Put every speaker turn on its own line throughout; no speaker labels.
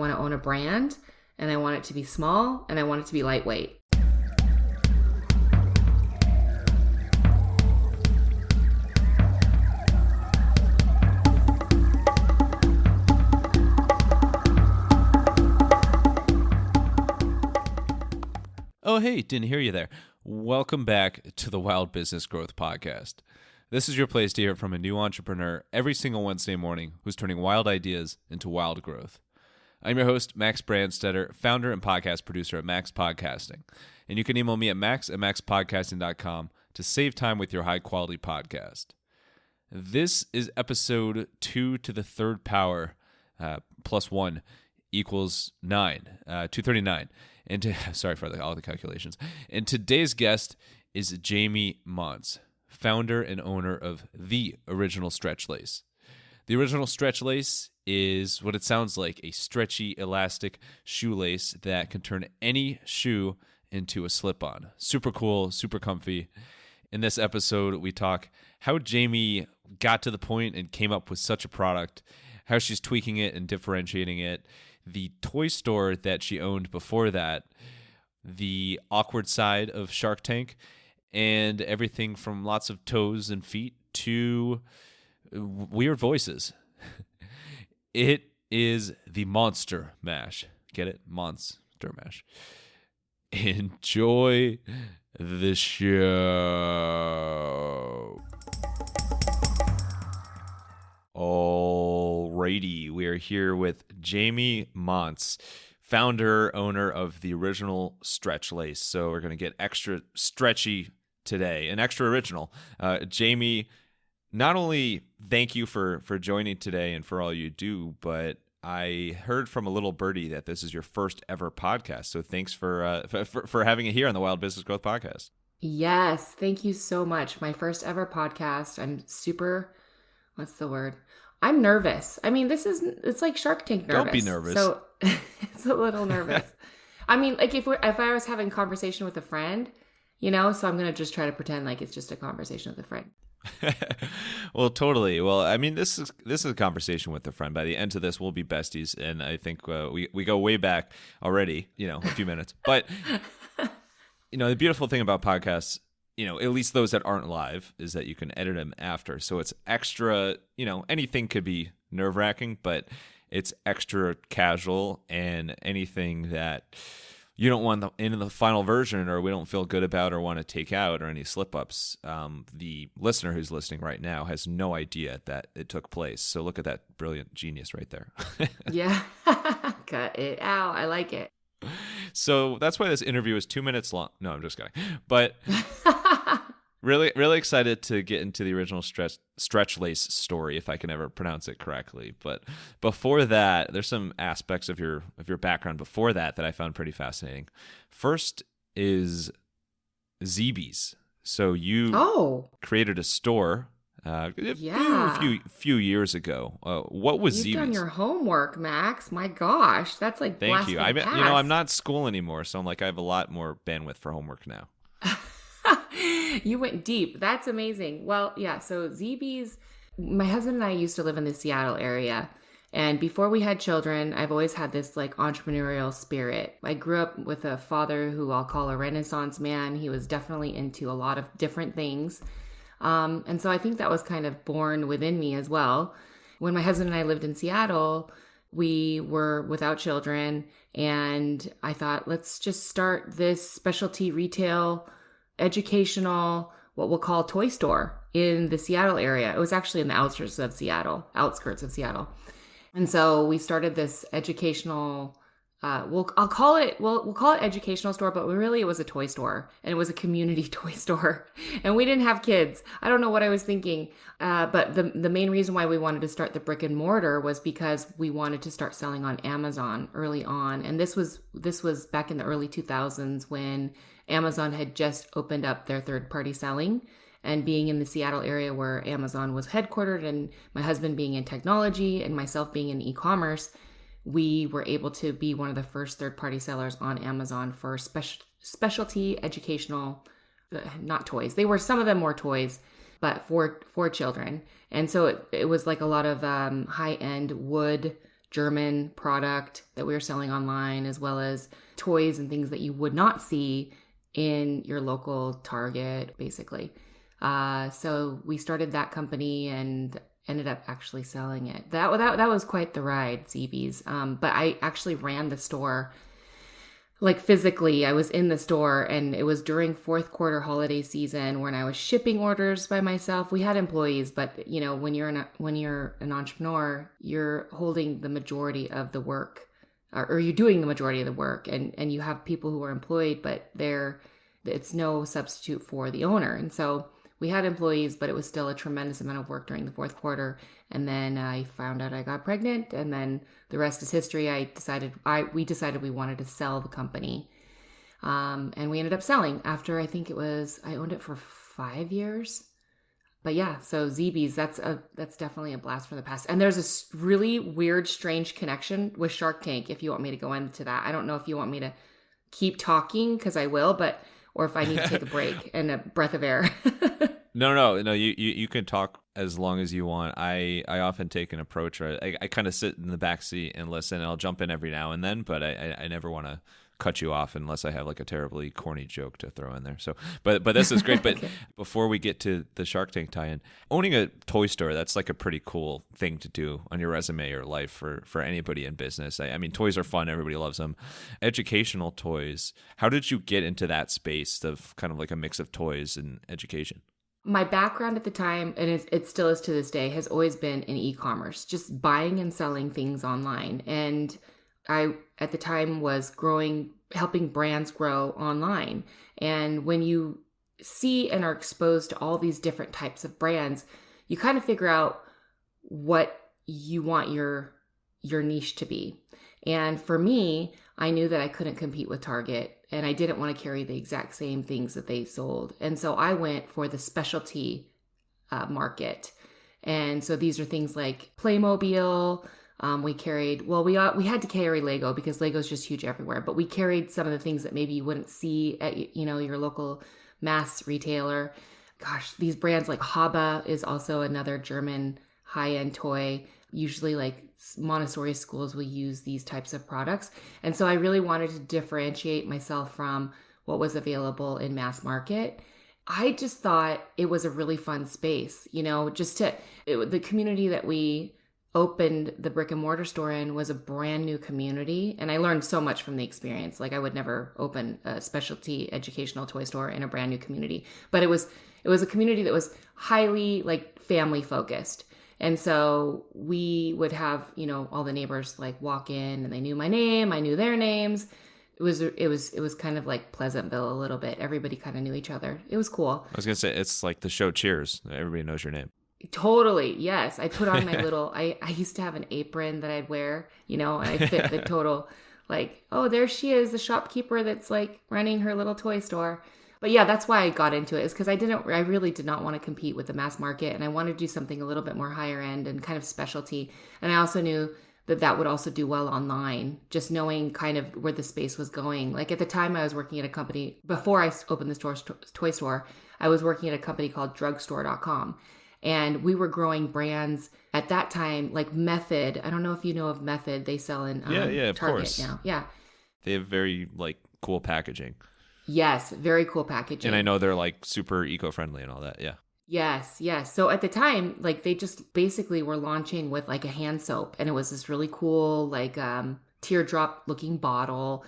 want to own a brand, and I want it to be small, and I want it to be lightweight.
Oh, hey, didn't hear you there. Welcome back to the Wild Business Growth Podcast. This is your place to hear from a new entrepreneur every single Wednesday morning who's turning wild ideas into wild growth. I'm your host, Max Brandstetter, founder and podcast producer at Max Podcasting. And you can email me at max@maxpodcasting.com to save time with your high-quality podcast. This is episode 2 to the third power, plus 1 equals 9, 239. Sorry for all the calculations. And today's guest is Jamie Montz, founder and owner of the original Stretchlace. The original Stretchlace is what it sounds like, a stretchy, elastic shoelace that can turn any shoe into a slip-on. Super cool, super comfy. In this episode, we talk how Jamie got to the point and came up with such a product, how she's tweaking it and differentiating it, the toy store that she owned before that, the awkward side of Shark Tank, and everything from lots of toes and feet to weird voices. It is the Monster Mash. Get it? Monster Mash. Enjoy the show. Alrighty, we are here with Jamie Montz, founder, owner of the original Stretchlace. So we're going to get extra stretchy today and extra original. Jamie, not only thank you for joining today and for all you do, but I heard from a little birdie that this is your first ever podcast. So thanks for having it here on the Wild Business Growth Podcast.
Yes, thank you so much. My first ever podcast. I'm super, what's the word? I'm nervous. I mean, it's like Shark Tank nervous.
Don't be nervous.
So it's a little nervous. I mean, like if I was having a conversation with a friend, so I'm going to just try to pretend like it's just a conversation with a friend.
Well, totally. Well, I mean, this is a conversation with a friend. By the end of this, we'll be besties. And I think we go way back already, a few minutes. But, the beautiful thing about podcasts, at least those that aren't live, is that you can edit them after. So it's extra, anything could be nerve-wracking, but it's extra casual, and anything that you don't want in the final version or we don't feel good about or want to take out or any slip-ups, the listener who's listening right now has no idea that it took place. So look at that brilliant genius right there.
Yeah. Cut it out. I like it.
So that's why this interview is 2 minutes long. No, I'm just kidding. But really, really excited to get into the original Stretchlace story, if I can ever pronounce it correctly. But before that, there's some aspects of your background before that I found pretty fascinating. First is Zeebies. So you created a store a few years ago. What was Zeebies?
You've done your homework, Max. My gosh, that's like
thank you.
Past.
I'm not school anymore, so I'm like I have a lot more bandwidth for homework now.
You went deep. That's amazing. Well, yeah. So Zeebies, my husband and I used to live in the Seattle area. And before we had children, I've always had this like entrepreneurial spirit. I grew up with a father who I'll call a Renaissance man. He was definitely into a lot of different things. And so I think that was kind of born within me as well. When my husband and I lived in Seattle, we were without children. And I thought, let's just start this specialty retail educational, what we'll call toy store in the Seattle area. It was actually in the outskirts of Seattle. And so we started this educational, we'll call it educational store, but really it was a toy store, and it was a community toy store, and we didn't have kids. I don't know what I was thinking. But the main reason why we wanted to start the brick and mortar was because we wanted to start selling on Amazon early on. And this was back in the early 2000s when Amazon had just opened up their third-party selling, and being in the Seattle area where Amazon was headquartered, and my husband being in technology and myself being in e-commerce, we were able to be one of the first third-party sellers on Amazon for specialty educational, not toys. Some of them were toys, but for children. And so it was like a lot of high-end wood German product that we were selling online, as well as toys and things that you would not see in your local Target, basically. So we started that company and ended up actually selling it. That was quite the ride, ZB's. But I actually ran the store, like physically. I was in the store, and it was during fourth quarter holiday season when I was shipping orders by myself. We had employees, but when you're an entrepreneur, you're holding the majority of the work, or you're doing the majority of the work, and you have people who are employed, but it's no substitute for the owner. And so we had employees, but it was still a tremendous amount of work during the fourth quarter. And then I found out I got pregnant, and then the rest is history. We decided we wanted to sell the company. And we ended up selling after, I owned it for 5 years. But yeah, so ZB's, that's definitely a blast from the past. And there's a really weird, strange connection with Shark Tank, if you want me to go into that. I don't know if you want me to keep talking, because I will, or if I need to take a break and a breath of air.
No. You can talk as long as you want. I often take an approach where I kind of sit in the back seat and listen, and I'll jump in every now and then, but I never want to cut you off unless I have like a terribly corny joke to throw in there. So, but this is great. But
Okay.
Before we get to the Shark Tank tie-in, owning a toy store, that's like a pretty cool thing to do on your resume or life for anybody in business. I mean, toys are fun. Everybody loves them. Educational toys. How did you get into that space of kind of like a mix of toys and education?
My background at the time, and it still is to this day, has always been in e-commerce, just buying and selling things online. And I, at the time, was helping brands grow online. And when you see and are exposed to all these different types of brands, you kind of figure out what you want your niche to be. And for me, I knew that I couldn't compete with Target, and I didn't want to carry the exact same things that they sold. And so I went for the specialty market. And so these are things like Playmobil. We had to carry Lego because Lego's just huge everywhere, but we carried some of the things that maybe you wouldn't see at, your local mass retailer. Gosh, these brands like Haba is also another German high-end toy. Usually like Montessori schools will use these types of products. And so I really wanted to differentiate myself from what was available in mass market. I just thought it was a really fun space, the community that we opened the brick and mortar store in was a brand new community. And I learned so much from the experience. Like I would never open a specialty educational toy store in a brand new community, but it was a community that was highly like family focused. And so we would have, all the neighbors like walk in, and they knew my name. I knew their names. It was kind of like Pleasantville a little bit. Everybody kind of knew each other. It was cool.
I was going to say, it's like the show Cheers. Everybody knows your name.
Totally. Yes. I put on my little, I used to have an apron that I'd wear, and I fit the total, like, oh, there she is, the shopkeeper that's like running her little toy store. But yeah, that's why I got into it, is because I really did not want to compete with the mass market, and I wanted to do something a little bit more higher end and kind of specialty. And I also knew that would also do well online, just knowing kind of where the space was going. Like at the time I was working at a company, before I opened the toy store, I was working at a company called drugstore.com. And we were growing brands at that time, like Method. I don't know if you know of Method. They sell in
of
Target
course.
now. Yeah.
They have very like cool packaging.
Yes, very cool packaging.
And I know they're like super eco-friendly and all that. Yeah.
Yes. So at the time, like they just basically were launching with like a hand soap, and it was this really cool like teardrop looking bottle.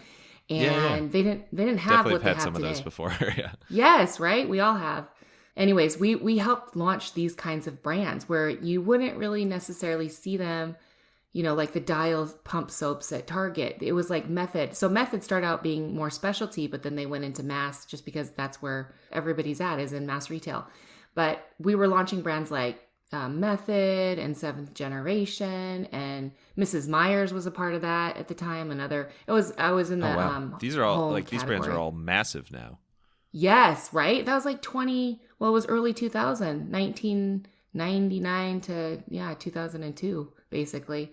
And they didn't have
Definitely
what they
had
have
some
today.
of those before. Yeah.
Yes, right? We all have. Anyways, we helped launch these kinds of brands where you wouldn't really necessarily see them, like the Dial pump soaps at Target. It was like Method. So Method started out being more specialty, but then they went into mass just because that's where everybody's at, is in mass retail. But we were launching brands like Method and Seventh Generation, and Mrs. Myers was a part of that at the time. I was in the
these are all
home
like these brands
category.
are all massive now.
Yes, right? That was like it was early 2000, 1999 to 2002, basically.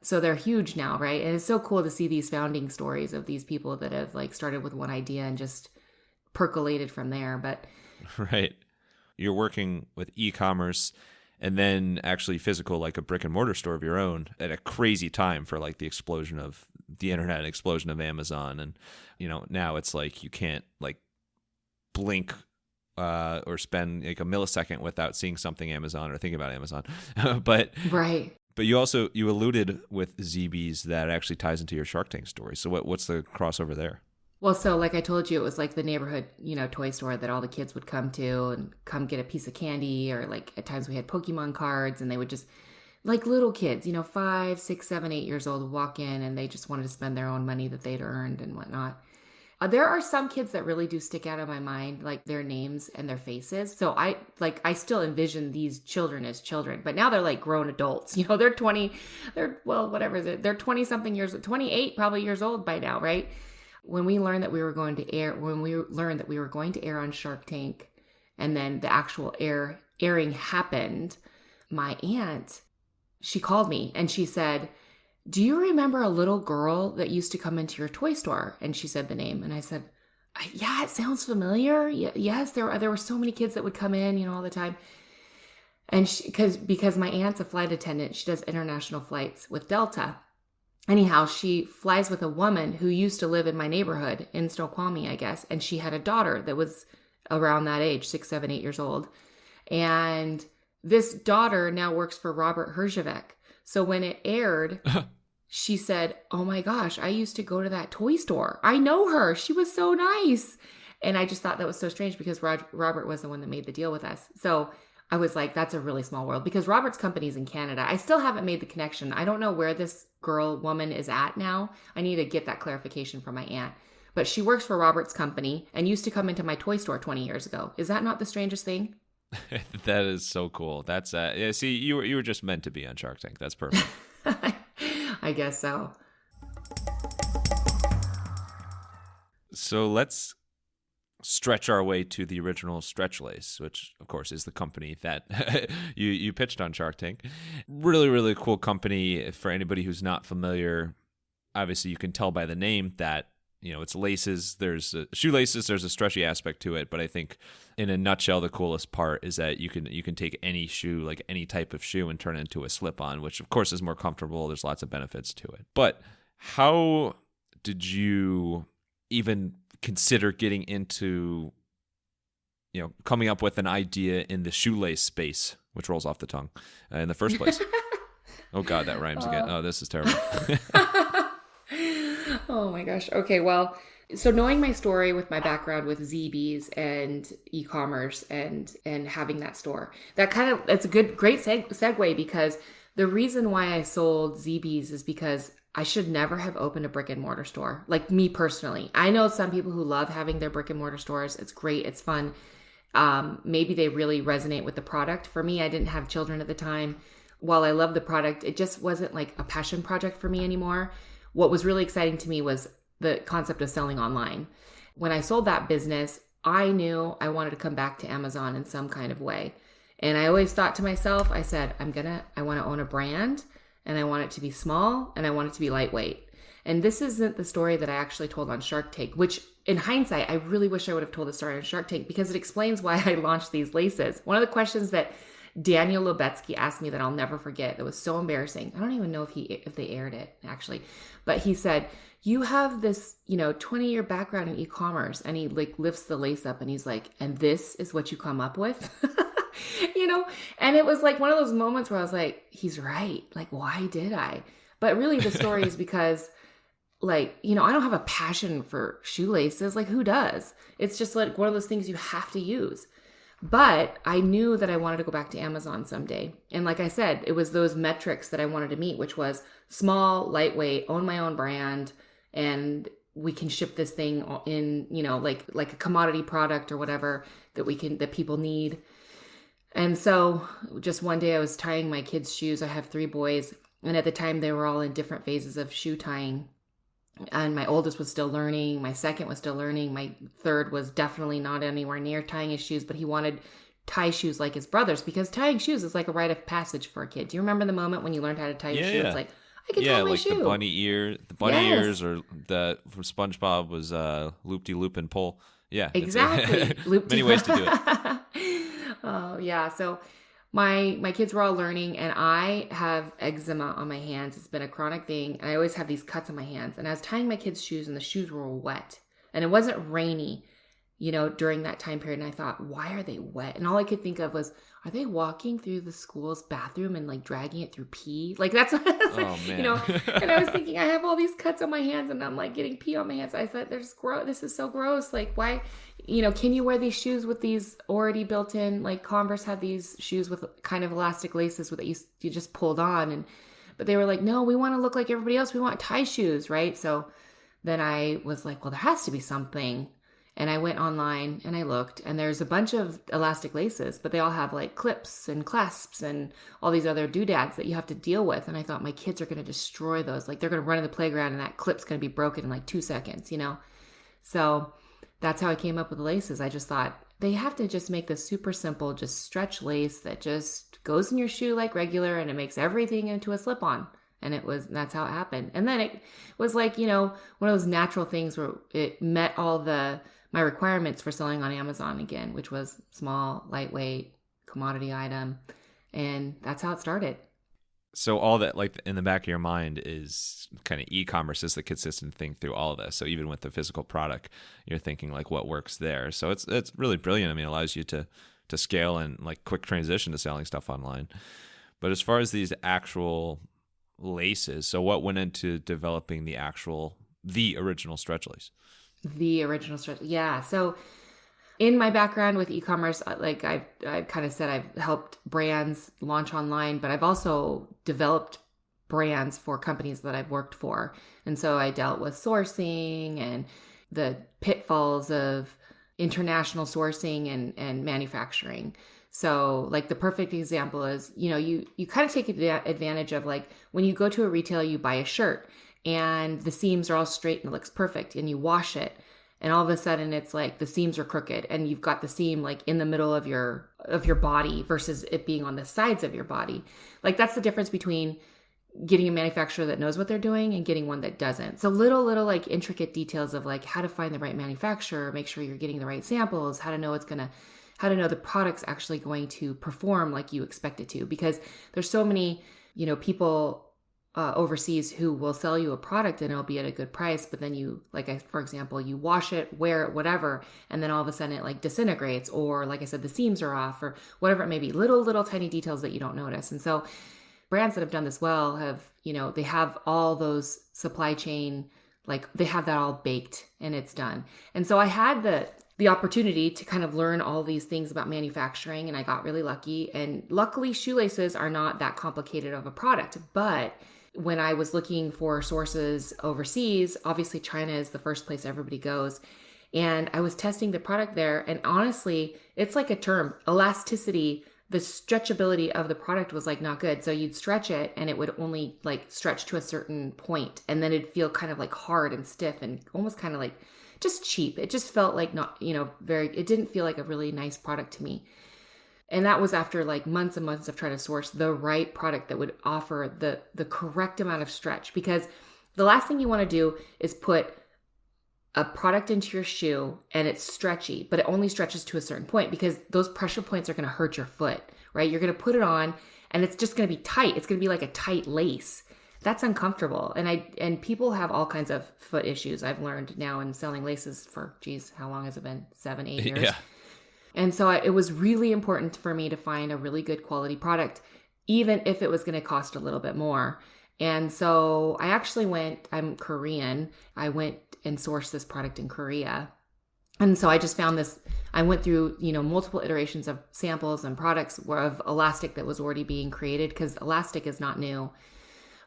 So they're huge now, right? And it's so cool to see these founding stories of these people that have like started with one idea and just percolated from there. But
Right. You're working with e-commerce, and then actually physical, like a brick and mortar store of your own at a crazy time for like the explosion of the internet, explosion of Amazon. And, now it's like you can't like blink or spend like a millisecond without seeing something Amazon or thinking about Amazon. But
Right.
But you alluded with ZBs that actually ties into your Shark Tank story. So what's the crossover there?
Well, so like I told you, it was like the neighborhood, toy store that all the kids would come to and come get a piece of candy, or like at times we had Pokemon cards, and they would just, like little kids, 5, 6, 7, 8 years old, would walk in and they just wanted to spend their own money that they'd earned and whatnot. There are some kids that really do stick out of my mind, like their names and their faces. So I still envision these children as children, but now they're like grown adults. They're 20, whatever is it? They're 20 something years, 28 probably years old by now, right? When we learned that we were going to air on Shark Tank, and then the actual airing happened, my aunt, she called me and she said, "Do you remember a little girl that used to come into your toy store?" And she said the name. And I said, "Yeah, it sounds familiar. Yes, there were so many kids that would come in, all the time." And because my aunt's a flight attendant, she does international flights with Delta. Anyhow, she flies with a woman who used to live in my neighborhood in Snoqualmie, I guess. And she had a daughter that was around that age, 6, 7, 8 years old. And this daughter now works for Robert Herjavec. So when it aired, she said, "Oh my gosh, I used to go to that toy store. I know her. She was so nice." And I just thought that was so strange because Robert was the one that made the deal with us. So I was like, that's a really small world, because Robert's company's in Canada. I still haven't made the connection. I don't know where this woman is at now. I need to get that clarification from my aunt. But she works for Robert's company and used to come into my toy store 20 years ago. Is that not the strangest thing?
That is so cool. That's see, you were just meant to be on Shark Tank. That's perfect.
I guess so.
So let's stretch our way to the original Stretchlace, which of course is the company that you pitched on Shark Tank. Really, really cool company. For anybody who's not familiar, obviously you can tell by the name that it's laces. There's shoelaces. There's a stretchy aspect to it, but I think in a nutshell, the coolest part is that you can take any shoe, like any type of shoe, and turn it into a slip-on, which of course is more comfortable. There's lots of benefits to it. But how did you even consider getting into, coming up with an idea in the shoelace space, which rolls off the tongue, in the first place? Oh God, that rhymes again. Oh, this is terrible.
Oh my gosh. Okay, well, so knowing my story with my background with ZBs and e-commerce and having that store, that's a great segue, because the reason why I sold ZBs is because I should never have opened a brick and mortar store. Like, me personally, I know some people who love having their brick and mortar stores. It's great. It's fun. Maybe they really resonate with the product. For me, I didn't have children at the time. While I love the product, it just wasn't like a passion project for me anymore. What was really exciting to me was the concept of selling online. When I sold that business, I knew I wanted to come back to Amazon in some kind of way. And I always thought to myself, I said, I want to own a brand, and I want it to be small, and I want it to be lightweight. And this isn't the story that I actually told on Shark Tank, which in hindsight, I really wish I would have told the story on Shark Tank, because it explains why I launched these laces. One of the questions that Daniel Lubetsky asked me that I'll never forget, that was so embarrassing. I don't even know if they aired it, actually. But he said, "You have this, 20-year background in e-commerce." And he like lifts the lace up and he's like, "And this is what you come up with?" And it was like one of those moments where I was like, he's right. Like, why did I? But really the story is because, like, I don't have a passion for shoelaces. Like, who does? It's just like one of those things you have to use. But I knew that I wanted to go back to Amazon someday. And like I said, it was those metrics that I wanted to meet, which was small, lightweight, own my own brand, and we can ship this thing in, like a commodity product or whatever that people need. And so just one day I was tying my kids' shoes. I have 3 boys. And at the time they were all in different phases of shoe tying. And my oldest was still learning. My second was still learning. My third was definitely not anywhere near tying his shoes, but he wanted tie shoes like his brothers, because tying shoes is like a rite of passage for a kid. Do you remember the moment when you learned how to tie your shoe? It's like, I can tie my
like
shoe.
The bunny ears, or the from SpongeBob was loop-de-loop and pull. Yeah,
exactly.
Many ways to do it.
Oh yeah. So my kids were all learning, and I have eczema on my hands. It's been a chronic thing. And I always have these cuts on my hands. And I was tying my kids' shoes, and the shoes were wet. And it wasn't rainy, during that time period. And I thought, why are they wet? And all I could think of was, are they walking through the school's bathroom and like dragging it through pee? Like that's what I was
Oh, man.
And I was thinking, I have all these cuts on my hands and I'm like getting pee on my hands. I thought, there's gross. This is so gross. Like why, can you wear these shoes with these already built in, like Converse had these shoes with kind of elastic laces with that you just pulled on. But they were like, no, we want to look like everybody else. We want tie shoes. Right. So then I was like, well, there has to be something. And I went online and I looked, and there's a bunch of elastic laces, but they all have like clips and clasps and all these other doodads that you have to deal with. And I thought, my kids are going to destroy those. Like they're going to run in the playground and that clip's going to be broken in like 2 seconds, So that's how I came up with the laces. I just thought they have to just make this super simple, just stretch lace that just goes in your shoe like regular, and it makes everything into a slip-on. And that's how it happened. And then it was like, one of those natural things where it met all my requirements for selling on Amazon again, which was small, lightweight, commodity item. And that's how it started.
So all that, like in the back of your mind, is kind of e-commerce is the consistent thing through all of this. So even with the physical product, you're thinking like what works there. So it's really brilliant. I mean, it allows you to scale and like quick transition to selling stuff online. But as far as these actual laces, so what went into developing the original Stretchlace?
The original stretch. Yeah. So in my background with e-commerce, like I've kind of said, I've helped brands launch online, but I've also developed brands for companies that I've worked for. And so I dealt with sourcing and the pitfalls of international sourcing and manufacturing. So like the perfect example is, you kind of take advantage of like when you go to a retailer, you buy a shirt and the seams are all straight and it looks perfect, and you wash it and all of a sudden it's like the seams are crooked and you've got the seam like in the middle of your body versus it being on the sides of your body. Like that's the difference between getting a manufacturer that knows what they're doing and getting one that doesn't. So little like intricate details of like how to find the right manufacturer, make sure you're getting the right samples, how to know the product's actually going to perform like you expect it to, because there's so many, people overseas who will sell you a product and it'll be at a good price, but then for example, you wash it, wear it, whatever, and then all of a sudden it like disintegrates, or like I said, the seams are off, or whatever it may be, little tiny details that you don't notice. And so brands that have done this well have, they have all those supply chain, like they have that all baked and it's done. And so I had the opportunity to kind of learn all these things about manufacturing, and I got really lucky. And luckily, shoelaces are not that complicated of a product. But when I was looking for sources overseas, obviously China is the first place everybody goes. And I was testing the product there. And honestly, it's like a term, elasticity. The stretchability of the product was like not good. So you'd stretch it and it would only like stretch to a certain point, and then it'd feel kind of like hard and stiff and almost kind of like just cheap. It just felt like not, it didn't feel like a really nice product to me. And that was after like months and months of trying to source the right product that would offer the correct amount of stretch, because the last thing you want to do is put a product into your shoe and it's stretchy, but it only stretches to a certain point, because those pressure points are going to hurt your foot, right? You're going to put it on and it's just going to be tight. It's going to be like a tight lace. That's uncomfortable. And people have all kinds of foot issues. I've learned now in selling laces for, how long has it been? 7, 8 years.
Yeah.
And so it was really important for me to find a really good quality product, even if it was going to cost a little bit more. And so I actually I'm Korean. I went and sourced this product in Korea. And so I just found this, I went through, multiple iterations of samples and products of elastic that was already being created, because elastic is not new,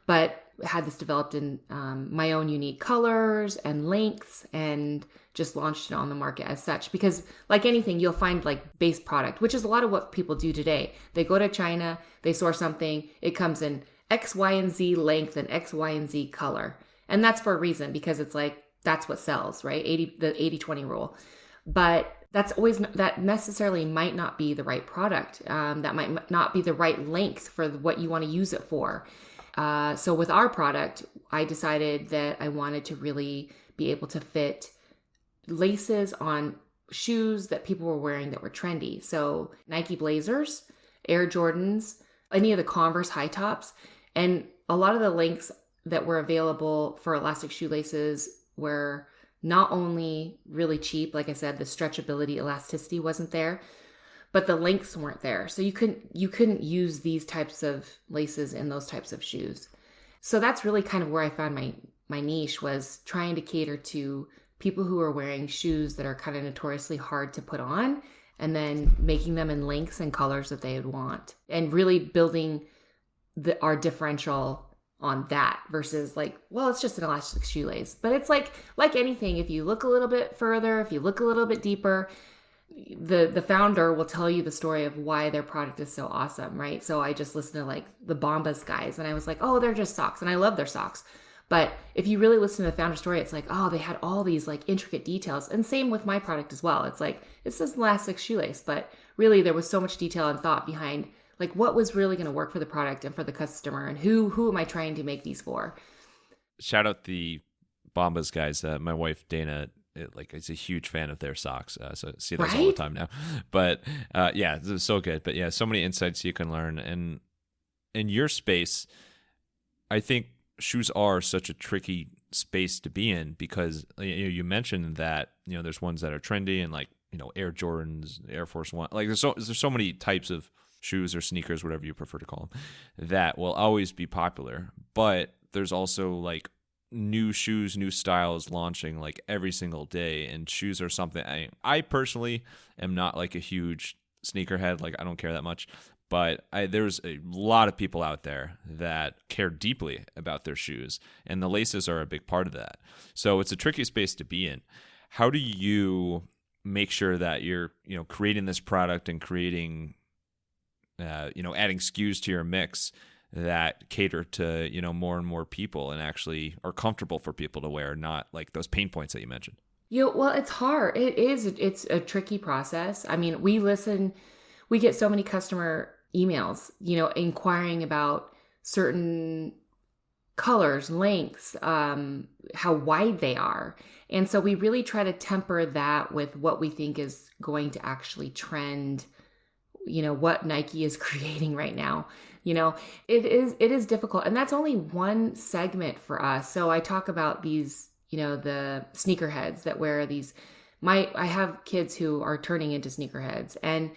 but had this developed in my own unique colors and lengths, and just launched it on the market as such. Because like anything, you'll find like base product, which is a lot of what people do today. They go to China, they source something, it comes in X, Y, and Z length and X, Y, and Z color. And that's for a reason, because it's like, that's what sells, right? The 80-20 rule. But that necessarily might not be the right product. That might not be the right length for what you want to use it for. So with our product, I decided that I wanted to really be able to fit laces on shoes that people were wearing that were trendy. So Nike Blazers Air Jordans, any of the Converse high tops. And a lot of the links that were available for elastic shoelaces were not only really cheap, like I said, the stretchability, elasticity wasn't there, but the links weren't there. So you couldn't use these types of laces in those types of shoes. So that's really kind of where I found my niche, was trying to cater to people who are wearing shoes that are kind of notoriously hard to put on, and then making them in lengths and colors that they would want, and really building our differential on that versus like, well, it's just an elastic shoelace. But it's like anything, if you look a little bit further, if you look a little bit deeper, the founder will tell you the story of why their product is so awesome, right? So I just listened to like the Bombas guys, and I was like, oh, they're just socks, and I love their socks. But if you really listen to the founder story, it's like, oh, they had all these like intricate details. And same with my product as well. It's like, it's this elastic shoelace, but really there was so much detail and thought behind like what was really going to work for the product and for the customer, and who am I trying to make these for?
Shout out the Bombas guys. My wife Dana is a huge fan of their socks, so I see those all the time now. But yeah, it's so good. But yeah, so many insights you can learn. And in your space, I think shoes are such a tricky space to be in, because you mentioned that there's ones that are trendy and like Air Jordans, Air Force One, like there's so many types of shoes or sneakers, whatever you prefer to call them, that will always be popular. But there's also like new shoes, new styles launching like every single day, and shoes are something I personally am not like a huge sneakerhead. Like I don't care that much. But there's a lot of people out there that care deeply about their shoes, and the laces are a big part of that. So it's a tricky space to be in. How do you make sure that you're creating this product and creating adding SKUs to your mix that cater to more and more people and actually are comfortable for people to wear, not like those pain points that you mentioned?
Well, it's hard. It's a tricky process. I mean, we get so many customer emails, inquiring about certain colors, lengths, how wide they are. And so we really try to temper that with what we think is going to actually trend, what Nike is creating right now. It is difficult. And that's only one segment for us. So I talk about these, the sneakerheads that wear these. I have kids who are turning into sneakerheads, and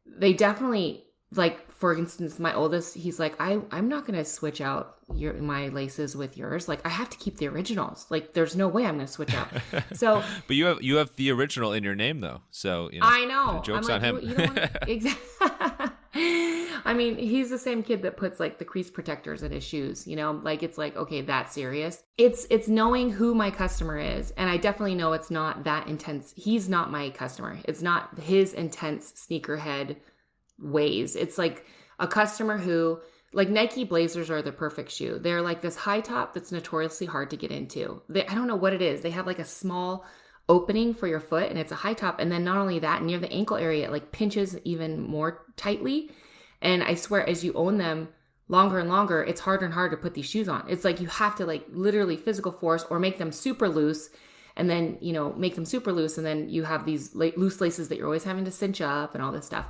they definitely, like, for instance, my oldest, he's like, I'm not going to switch out my laces with yours. Like, I have to keep the originals. Like, there's no way I'm going to switch out. So,
but you have the original in your name though. So,
I know.
Joke's on him.
You don't want to, exactly. I mean, he's the same kid that puts like the crease protectors in his shoes, like, it's like, okay, that's serious. It's knowing who my customer is. And I definitely know it's not that intense. He's not my customer. It's not his intense sneakerhead ways. It's like a customer who, like, Nike Blazers are the perfect shoe. They're like this high top that's notoriously hard to get into. I don't know what it is. They have like a small opening for your foot, and it's a high top. And then not only that, near the ankle area, it like pinches even more tightly. And I swear, as you own them longer and longer, it's harder and harder to put these shoes on. It's like you have to like literally physical force or make them super loose, and then, make them super loose. And then you have these loose laces that you're always having to cinch up and all this stuff.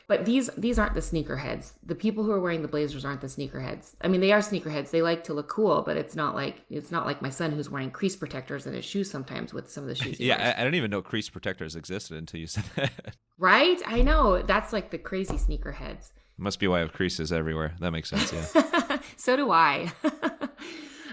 But these aren't the sneakerheads. The people who are wearing the Blazers aren't the sneakerheads. I mean, they are sneakerheads. They like to look cool, but it's not like my son who's wearing crease protectors in his shoes sometimes with some of the shoes he wears.
I didn't even know crease protectors existed until you said that.
Right? I know. That's like the crazy sneakerheads.
Must be why I have creases everywhere. That makes sense, yeah.
So do I.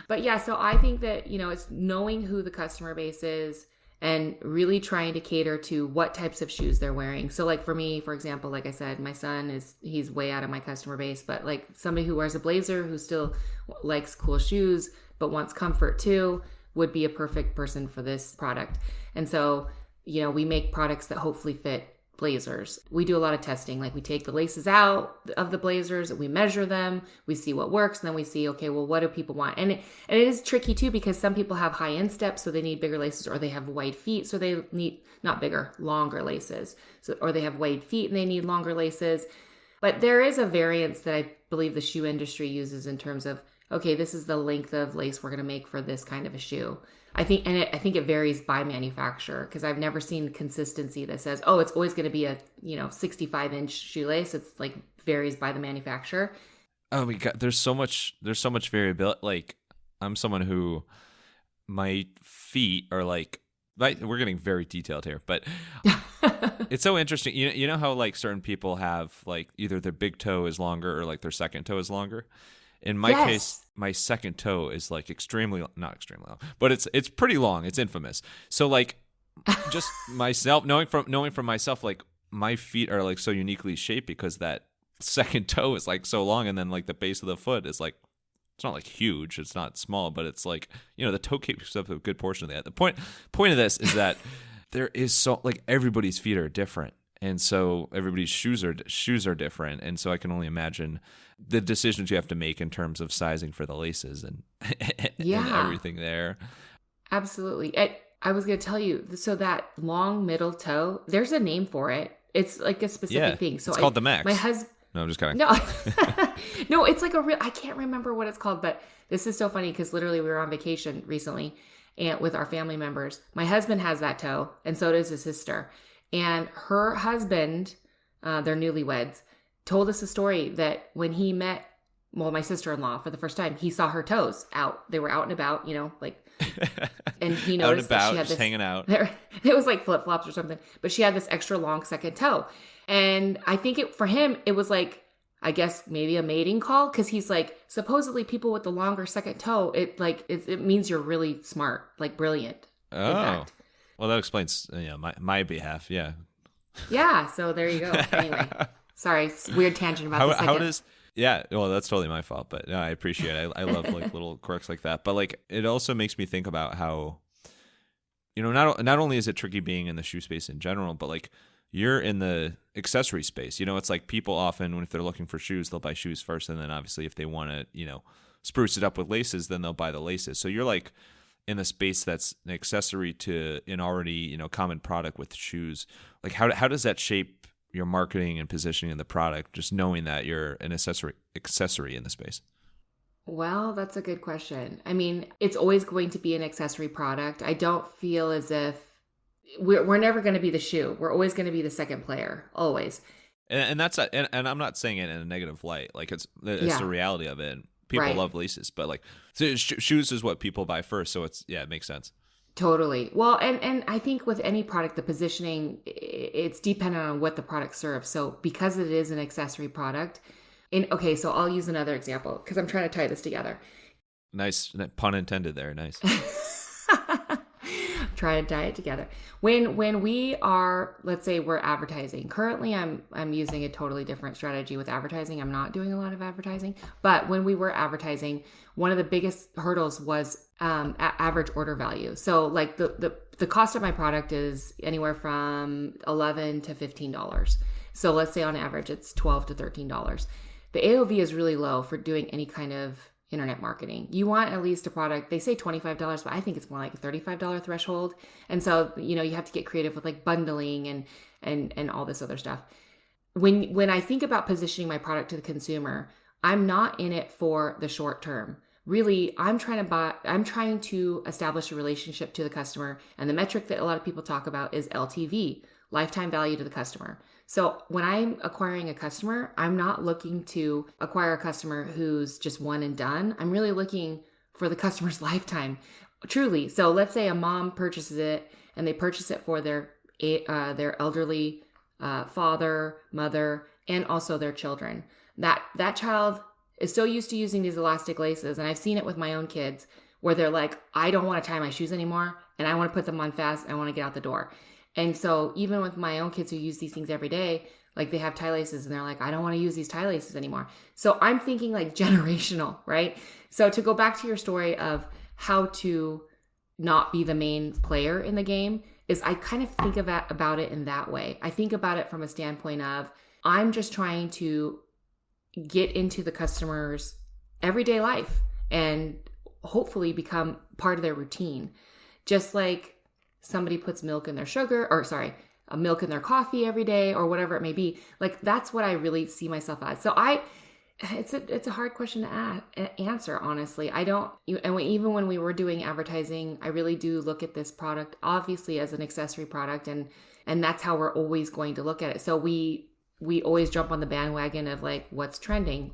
But yeah, so I think that, it's knowing who the customer base is and really trying to cater to what types of shoes they're wearing. So like for me, for example, like I said, my son he's way out of my customer base, but like somebody who wears a blazer who still likes cool shoes but wants comfort too would be a perfect person for this product. And so, we make products that hopefully fit blazers. We do a lot of testing. Like, we take the laces out of the blazers, we measure them, we see what works, and then we see, okay, well, what do people want? And it is tricky too, because some people have high instep, so they need bigger laces, or they have wide feet, so they need not bigger, longer laces. So, or they have wide feet and they need longer laces. But there is a variance that I believe the shoe industry uses in terms of, okay, this is the length of lace we're going to make for this kind of a shoe. I think it varies by manufacturer, because I've never seen consistency that says, oh, it's always going to be a 65-inch shoelace. It's like varies by the manufacturer.
Oh my God, there's so much variability. Like, I'm someone who, my feet are like, we're getting very detailed here, but it's so interesting. You know how like certain people have like either their big toe is longer or like their second toe is longer. In my case, my second toe is like not extremely long, but it's pretty long. It's infamous. So like, just myself knowing from myself, like my feet are like so uniquely shaped because that second toe is like so long, and then like the base of the foot is like, it's not like huge, it's not small, but it's like, the toe keeps up a good portion of that. The point of this is that there is so like everybody's feet are different, and so everybody's shoes are different, and so I can only imagine the decisions you have to make in terms of sizing for the laces and everything there.
Absolutely. I was going to tell you, so that long middle toe, there's a name for it. It's like a specific thing. So
it's called the max.
My husband.
No, I'm just kidding.
No, no, it's like I can't remember what it's called, but this is so funny because literally we were on vacation recently and with our family members. My husband has that toe, and so does his sister. And her husband, they're newlyweds, told us a story that when he met, my sister-in-law for the first time, he saw her toes out. They were out and about, like, and he noticed that she had this
hanging out.
It was like flip-flops or something, but she had this extra long second toe. And I think for him, it was like, I guess maybe a mating call, because he's like, supposedly people with the longer second toe, it means you're really smart, like brilliant.
Oh, well, that explains my behalf. Yeah.
Yeah. So there you go. Anyway, sorry, weird tangent about the second.
How does? Yeah, well, that's totally my fault, but no, I appreciate it. I love like little quirks like that, but like it also makes me think about how, not only is it tricky being in the shoe space in general, but like you're in the accessory space. It's like people often, if they're looking for shoes, they'll buy shoes first, and then obviously if they want to, spruce it up with laces, then they'll buy the laces. So you're like in a space that's an accessory to an already, common product with shoes. Like how does that shape your marketing and positioning of the product, just knowing that you're an accessory in the space?
Well, that's a good question. I mean, it's always going to be an accessory product. I don't feel as if we're never going to be the shoe. We're always going to be the second player, always.
And that's and I'm not saying it in a negative light. Like it's the reality of it. People love laces, but like shoes is what people buy first. So it makes sense. Totally.
Well, and I think with any product, the positioning, it's dependent on what the product serves. So because it is an accessory product, so I'll use another example because I'm trying to tie this together.
Nice pun intended there. Nice.
Try to tie it together. When we are, let's say we're advertising. Currently, I'm using a totally different strategy with advertising. I'm not doing a lot of advertising, but when we were advertising, one of the biggest hurdles was average order value. So like the cost of my product is anywhere from $11 to $15. So let's say on average it's $12 to $13. The AOV is really low for doing any kind of internet marketing. You want at least a product, they say $25, but I think it's more like a $35 threshold. And so, you have to get creative with like bundling and all this other stuff. When I think about positioning my product to the consumer, I'm not in it for the short term. Really, I'm trying to establish a relationship to the customer. And the metric that a lot of people talk about is LTV, lifetime value to the customer. So when I'm acquiring a customer, I'm not looking to acquire a customer who's just one and done. I'm really looking for the customer's lifetime, truly. So let's say a mom purchases it and they purchase it for their elderly father, mother, and also their children. That child is so used to using these elastic laces, and I've seen it with my own kids where they're like, I don't want to tie my shoes anymore, and I want to put them on fast. I want to get out the door. And so even with my own kids who use these things every day, like they have tie laces and they're like, I don't want to use these tie laces anymore. So I'm thinking like generational, right? So to go back to your story of how to not be the main player in the game is I kind of think about it in that way. I think about it from a standpoint of I'm just trying to get into the customer's everyday life and hopefully become part of their routine. Just like somebody puts milk in their milk in their coffee every day or whatever it may be. Like that's what I really see myself as. So it's a hard question to answer, honestly. Even when we were doing advertising, I really do look at this product obviously as an accessory product, and that's how we're always going to look at it. So we we always jump on the bandwagon of like, what's trending?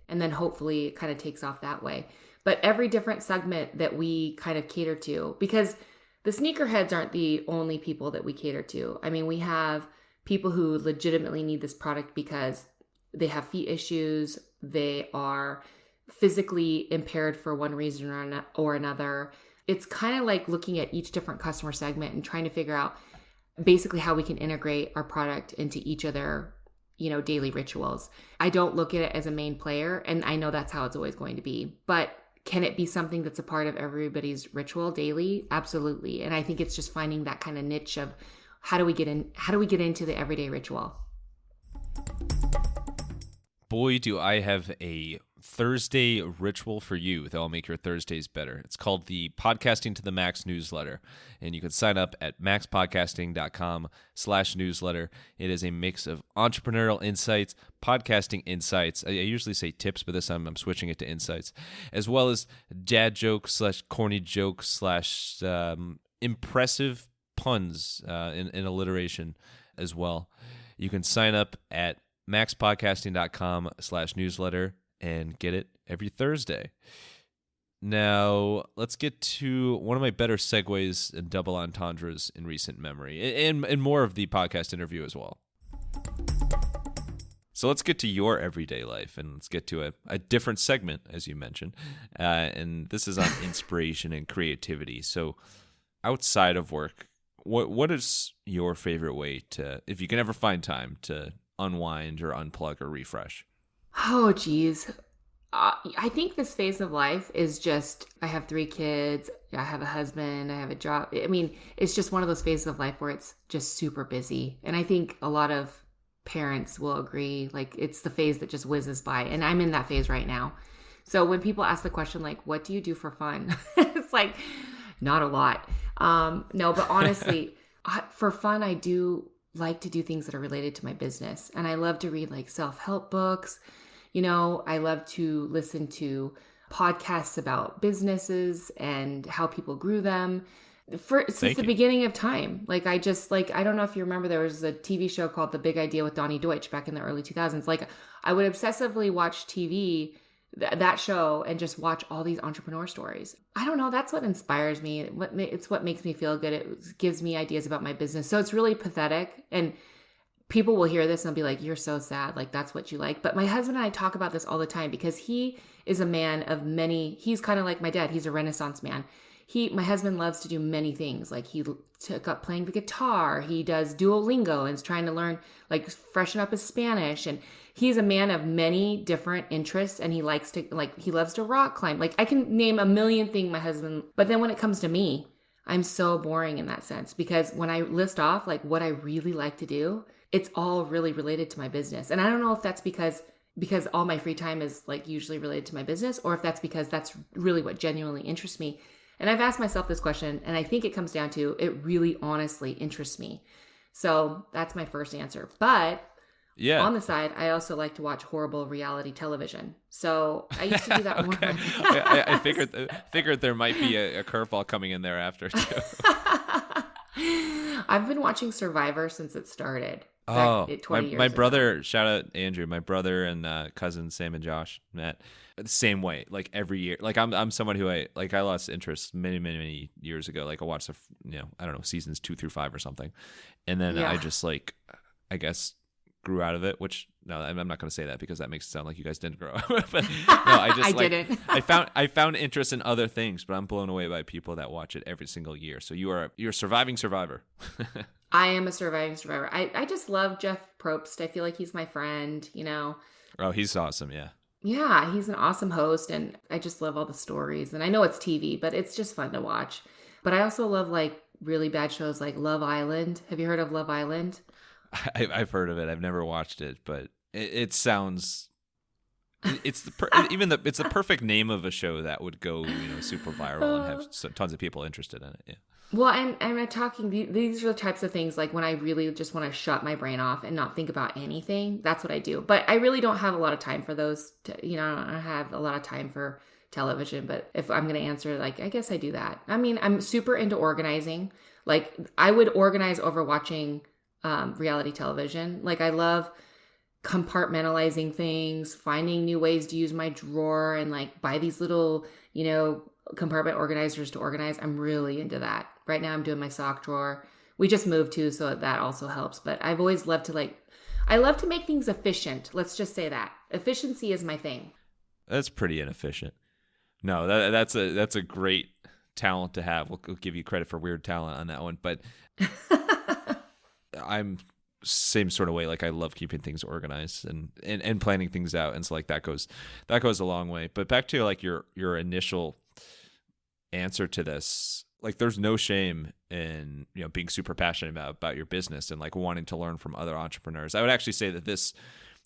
And then hopefully it kind of takes off that way. But every different segment that we kind of cater to, because the sneakerheads aren't the only people that we cater to. I mean, we have people who legitimately need this product because they have feet issues, they are physically impaired for one reason or another. It's kind of like looking at each different customer segment and trying to figure out basically how we can integrate our product into each of their, daily rituals. I don't look at it as a main player, and I know that's how it's always going to be. But can it be something that's a part of everybody's ritual daily? Absolutely. And I think it's just finding that kind of niche of how do we get into the everyday ritual?
Boy, do I have a Thursday ritual for you that will make your Thursdays better. It's called the Podcasting to the Max newsletter, and you can sign up at maxpodcasting.com/newsletter. It is a mix of entrepreneurial insights, podcasting insights. I usually say tips, but this time I'm switching it to insights, as well as dad jokes / corny jokes / impressive puns in alliteration as well. You can sign up at maxpodcasting.com/newsletter and get it every Thursday. Now, let's get to one of my better segues and double entendres in recent memory, and more of the podcast interview as well. So let's get to your everyday life, and let's get to a different segment, as you mentioned. And this is on inspiration and creativity. So outside of work, what is your favorite way to, if you can ever find time, to unwind or unplug or refresh?
Oh, geez. I think this phase of life is just, I have 3 kids, I have a husband, I have a job. I mean, it's just one of those phases of life where it's just super busy. And I think a lot of parents will agree, like it's the phase that just whizzes by. And I'm in that phase right now. So when people ask the question, like, what do you do for fun? It's like, not a lot. No, but honestly, for fun, I do like to do things that are related to my business. And I love to read like self-help books. I love to listen to podcasts about businesses and how people grew them since the beginning of time. Like I don't know if you remember, there was a TV show called The Big Idea with Donnie Deutsch back in the early 2000s. Like I would obsessively watch TV, that show, and just watch all these entrepreneur stories. I don't know. That's what inspires me. It's what makes me feel good. It gives me ideas about my business. So it's really pathetic. And people will hear this and they'll be like, you're so sad. Like, that's what you like. But my husband and I talk about this all the time because he is a man of he's kind of like my dad. He's a Renaissance man. My husband loves to do many things. Like he took up playing the guitar. He does Duolingo and is trying to learn, like freshen up his Spanish. And he's a man of many different interests. And he loves to rock climb. Like I can name a million things my husband, but then when it comes to me, I'm so boring in that sense because when I list off like what I really like to do, it's all really related to my business. And I don't know if that's because all my free time is like usually related to my business, or if that's because that's really what genuinely interests me. And I've asked myself this question, and I think it comes down to it really honestly interests me. So that's my first answer. But yeah, on the side, I also like to watch horrible reality television. So I used to do that more.
I figured there might be a curveball coming in there after too.
I've been watching Survivor since it started.
My brother, shout out Andrew, my brother and cousin Sam and Josh met the same way, like every year. Like I'm someone who I lost interest many years ago. Like I watched I don't know, seasons 2 through 5 or something. And then I just I guess grew out of it, which no, I'm not going to say that because that makes it sound like you guys didn't grow up. But no, I
didn't.
I found interest in other things, but I'm blown away by people that watch it every single year. So you're a surviving survivor.
I am a surviving survivor. I just love Jeff Probst. I feel like he's my friend,
Oh, he's awesome. Yeah.
Yeah, he's an awesome host, and I just love all the stories. And I know it's TV, but it's just fun to watch. But I also love like really bad shows like Love Island. Have you heard of Love Island?
I've heard of it. I've never watched it, but it sounds. It's the perfect name of a show that would go super viral and have tons of people interested in it. Yeah. Well,
and I'm talking. These are the types of things like when I really just want to shut my brain off and not think about anything. That's what I do. But I really don't have a lot of time for those. I don't have a lot of time for television. But if I'm going to answer, like, I guess I do that. I mean, I'm super into organizing. Like, I would organize over watching reality television. Like, I love compartmentalizing things, finding new ways to use my drawer and like buy these little, compartment organizers to organize. I'm really into that. Right now I'm doing my sock drawer. We just moved too, so that also helps. But I've always loved to I love to make things efficient. Let's just say that. Efficiency is my thing.
That's pretty inefficient. No, that's a great talent to have. We'll give you credit for weird talent on that one. But I'm same sort of way. Like I love keeping things organized and planning things out. And so like that goes a long way. But back to like your initial answer to this, like there's no shame in, being super passionate about your business and like wanting to learn from other entrepreneurs. I would actually say that this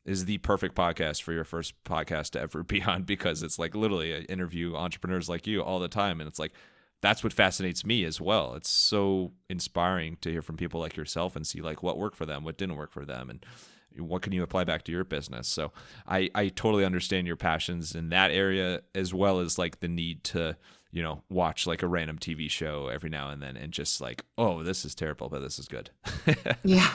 is the perfect podcast for your first podcast to ever be on, because it's like literally I interview entrepreneurs like you all the time. And it's like, that's what fascinates me as well. It's so inspiring to hear from people like yourself and see like what worked for them, what didn't work for them, and what can you apply back to your business. So I totally understand your passions in that area, as well as like the need to, watch like a random TV show every now and then and just like, oh, this is terrible, but this is good.
Yeah.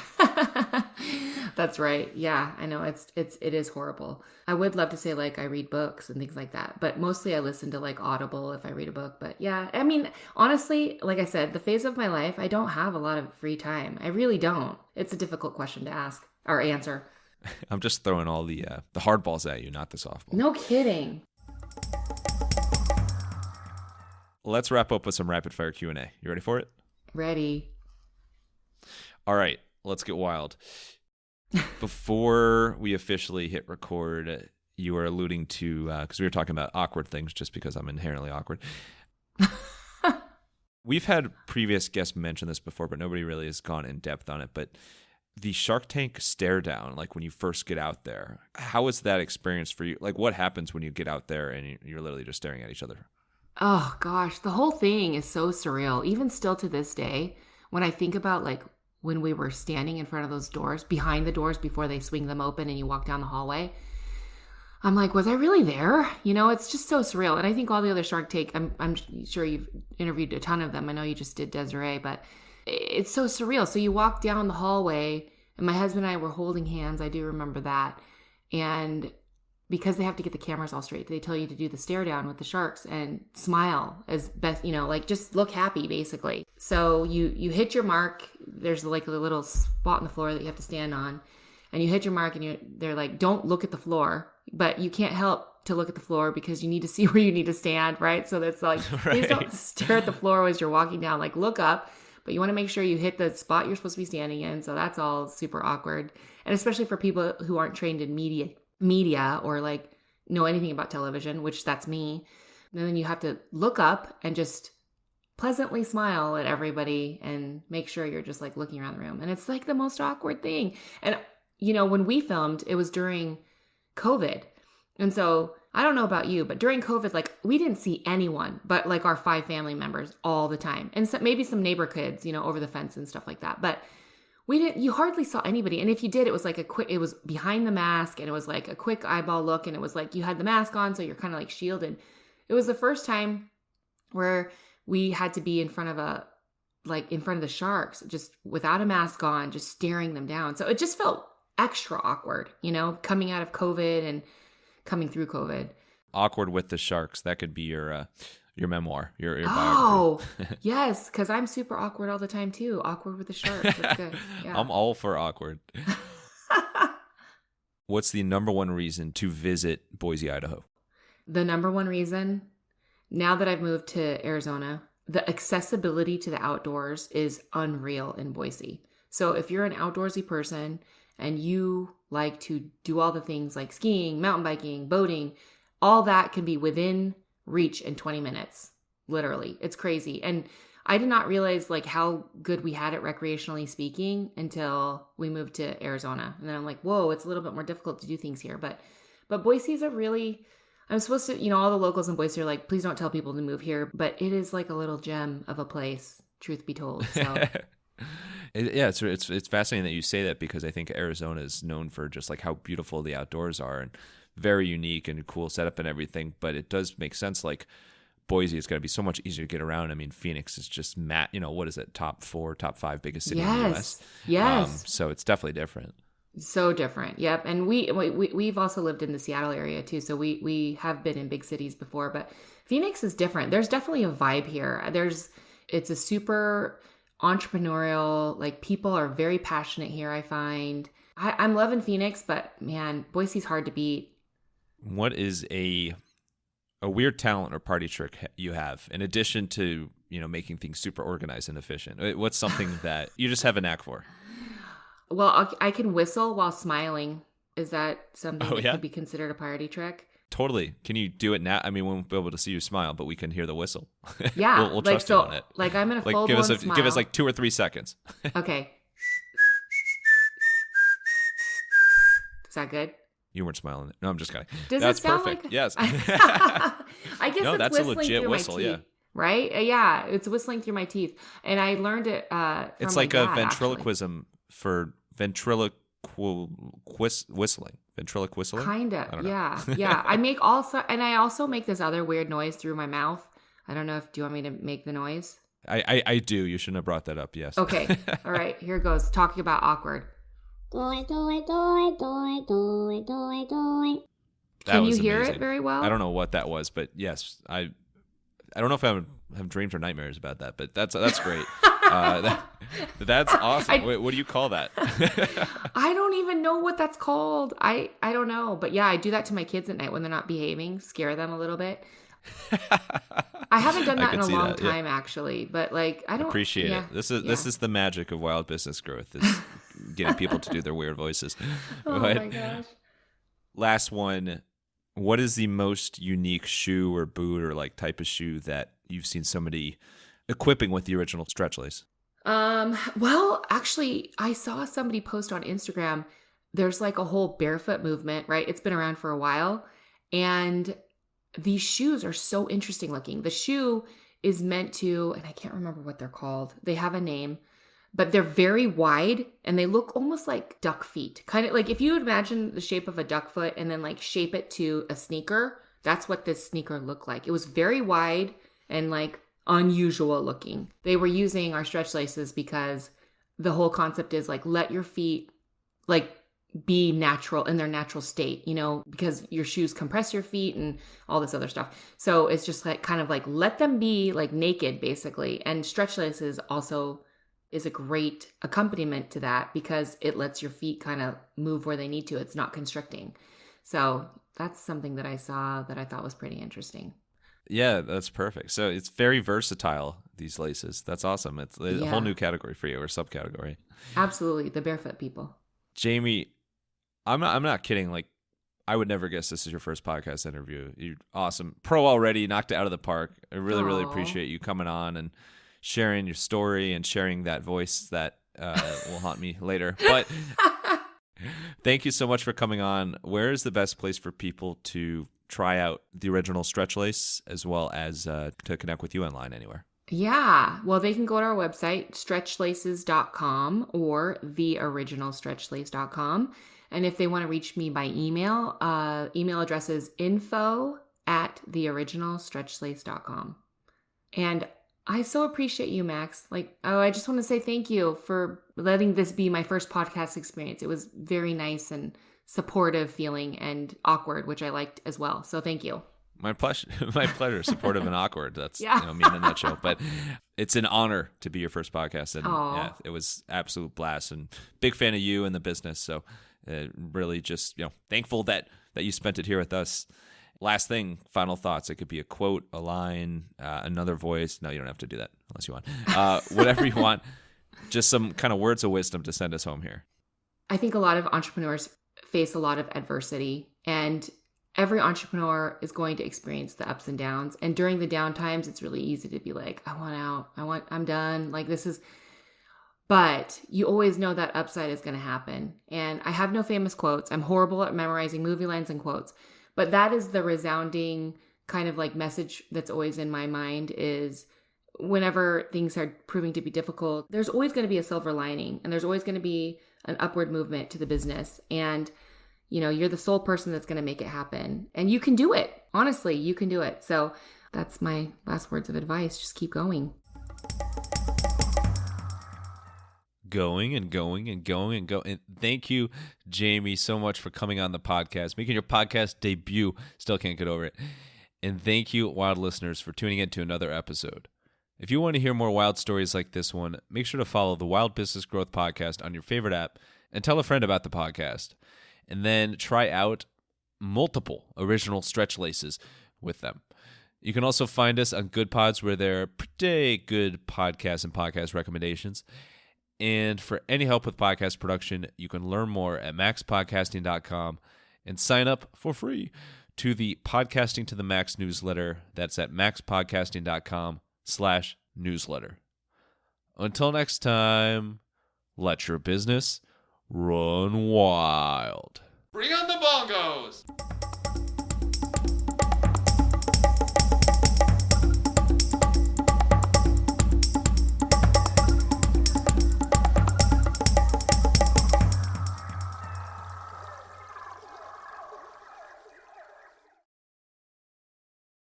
That's right. Yeah, I know it is horrible. I would love to say like I read books and things like that, but mostly I listen to like Audible if I read a book. But yeah, I mean, honestly, like I said, the phase of my life, I don't have a lot of free time. I really don't. It's a difficult question to ask or answer.
I'm just throwing all the hard balls at you, not the softball.
No kidding.
Let's wrap up with some rapid fire Q&A. You ready for it?
Ready.
All right, let's get wild. Before we officially hit record, you were alluding to, because we were talking about awkward things just because I'm inherently awkward. We've had previous guests mention this before, but nobody really has gone in depth on it. But the Shark Tank stare down, like when you first get out there, how is that experience for you? Like what happens when you get out there and you're literally just staring at each other?
Oh gosh, the whole thing is so surreal. Even still to this day, when I think about like when we were standing in front of those doors, behind the doors before they swing them open and you walk down the hallway, I'm like, was I really there? It's just so surreal. And I think all the other Shark Tank, I'm sure you've interviewed a ton of them. I know you just did Desiree, but it's so surreal. So you walk down the hallway and my husband and I were holding hands. I do remember that. And because they have to get the cameras all straight, they tell you to do the stare down with the sharks and smile as best, like just look happy basically. So you hit your mark. There's like a little spot on the floor that you have to stand on, and you hit your mark and they're like, don't look at the floor, but you can't help to look at the floor because you need to see where you need to stand. Right. So that's like,
right.
Please don't stare at the floor as you're walking down, like look up, but you want to make sure you hit the spot you're supposed to be standing in. So that's all super awkward. And especially for people who aren't trained in media or like know anything about television, which that's me. And then you have to look up and just pleasantly smile at everybody and make sure you're just like looking around the room. And it's like the most awkward thing. And when we filmed, it was during COVID. And so I don't know about you, but during COVID, like we didn't see anyone but like our 5 family members all the time. And so maybe some neighbor kids, over the fence and stuff like that. But you hardly saw anybody. And if you did, it was like it was behind the mask and it was like a quick eyeball look. And it was like, you had the mask on, so you're kind of like shielded. It was the first time where we had to be in front of the sharks, just without a mask on, just staring them down. So it just felt extra awkward, coming out of COVID and coming through COVID.
Awkward with the sharks. That could be your memoir, your biography.
Oh, yes, because I'm super awkward all the time too. Awkward with the sharks. That's good. Yeah.
I'm all for awkward. What's the number one reason to visit Boise, Idaho?
The number one reason, now that I've moved to Arizona, the accessibility to the outdoors is unreal in Boise. So if you're an outdoorsy person and you like to do all the things like skiing, mountain biking, boating, all that can be within reach in 20 minutes. Literally. It's crazy. And I did not realize like how good we had it recreationally speaking until we moved to Arizona. And then I'm like, whoa, it's a little bit more difficult to do things here. But Boise's a really, I'm supposed to, all the locals in Boise are like, please don't tell people to move here. But it is like a little gem of a place, truth be told. So
yeah, it's fascinating that you say that, because I think Arizona is known for just like how beautiful the outdoors are and very unique and cool setup and everything. But it does make sense. Like Boise is going to be so much easier to get around. I mean, Phoenix is just what is it? Top 4, top 5 biggest city in the U.S.
Yes.
So it's definitely different.
So different. Yep. And we've also lived in the Seattle area too. So we have been in big cities before, but Phoenix is different. There's definitely a vibe here. It's a super entrepreneurial, like people are very passionate here, I find. I'm loving Phoenix, but man, Boise's hard to beat.
What is a weird talent or party trick you have in addition to, making things super organized and efficient? What's something that you just have a knack for?
Well, I can whistle while smiling. Is that something that could be considered a party trick?
Totally. Can you do it now? I mean, we won't be able to see you smile, but we can hear the whistle.
Yeah.
we'll trust you on it.
Like I'm in a full-blown smile.
Give us like 2 or 3 seconds.
Okay. Is that good?
You weren't smiling. No, I'm just kidding.
That's
it sound
perfect.
Like... Yes.
I guess
no,
it's
that's a
whistling
legit
through
whistle.
my teeth,
Yeah.
Right? Yeah, it's whistling through my teeth, and I learned it. From
it's
my
like
dad,
a ventriloquism for whistling. Ventriloquial whistling?
Kind of. Yeah. Yeah. I also make this other weird noise through my mouth. I don't know do you want me to make the noise?
I do. You shouldn't have brought that up. Yes.
Okay. All right. Here goes. Talking about awkward.
Can
you hear it very well?
I don't know what that was, but yes, I don't know if I have dreams or nightmares about that, but that's great. That's awesome. What do you call that?
I don't even know what that's called. I don't know. But yeah, I do that to my kids at night when they're not behaving, scare them a little bit. I haven't done that in a long time, actually. But like, I don't
appreciate it. This is the magic of wild business growth, is getting people to do their weird voices.
Oh my gosh.
Last one. What is the most unique shoe or boot or like type of shoe that you've seen somebody equipping with the original Stretchlace?
Well, actually, I saw somebody post on Instagram. There's like a whole barefoot movement, right? It's been around for a while. And these shoes are so interesting looking. The shoe is meant to, and I can't remember what they're called. They have a name, but they're very wide and they look almost like duck feet. Kind of like if you would imagine the shape of a duck foot and then like shape it to a sneaker, that's what this sneaker looked like. It was very wide and like unusual looking. They were using our stretch laces because the whole concept is like let your feet like be natural in their natural state, because your shoes compress your feet and all this other stuff. So it's just like kind of like let them be like naked basically. And stretch laces also is a great accompaniment to that because it lets your feet kind of move where they need to. It's not constricting. So that's something that I saw that I thought was pretty interesting.
Yeah, that's perfect. So it's very versatile, these laces. That's awesome. It's a whole new category for you, or subcategory.
Absolutely. The barefoot people.
Jamie, I'm not kidding. Like, I would never guess this is your first podcast interview. You're awesome. Pro already, knocked it out of the park. I really, really appreciate you coming on and sharing your story and sharing that voice that will haunt me later. But thank you so much for coming on. Where is the best place for people to try out the original Stretchlace, as well as to connect with you online anywhere?
Yeah. Well, they can go to our website, stretchlaces.com or theoriginalstretchlace.com. And if they want to reach me by email, email address is info@theoriginalstretchlace.com. And I so appreciate you, Max. I just want to say thank you for letting this be my first podcast experience. It was very nice and supportive feeling and awkward, which I liked as well. So thank you.
My pleasure. My pleasure. Supportive and awkward. That's me in a nutshell. But it's an honor to be your first podcast, and it was absolute blast. And big fan of you and the business. So really, just thankful that you spent it here with us. Last thing, final thoughts. It could be a quote, a line, another voice. No, you don't have to do that unless you want. Whatever you want. Just some kind of words of wisdom to send us home here.
I think a lot of entrepreneurs face a lot of adversity, and every entrepreneur is going to experience the ups and downs. And during the down times, it's really easy to be like, I want out. I'm done. But you always know that upside is going to happen. And I have no famous quotes. I'm horrible at memorizing movie lines and quotes. But that is the resounding kind of like message that's always in my mind is whenever things are proving to be difficult, there's always going to be a silver lining and there's always going to be an upward movement to the business. And, you're the sole person that's going to make it happen. And you can do it. Honestly, you can do it. So that's my last words of advice. Just keep going.
going and going and going and going. And thank you, Jamie, so much for coming on the podcast, making your podcast debut. Still can't get over it. And thank you, wild listeners, for tuning in to another episode. If you want to hear more wild stories like this one, make sure to follow the Wild Business Growth Podcast on your favorite app and tell a friend about the podcast. And then try out multiple original Stretchlaces with them. You can also find us on Good Pods, where there are pretty good podcasts and podcast recommendations. And for any help with podcast production, you can learn more at maxpodcasting.com and sign up for free to the Podcasting to the Max newsletter. That's at maxpodcasting.com/newsletter. Until next time, let your business run wild.
Bring on the bongos!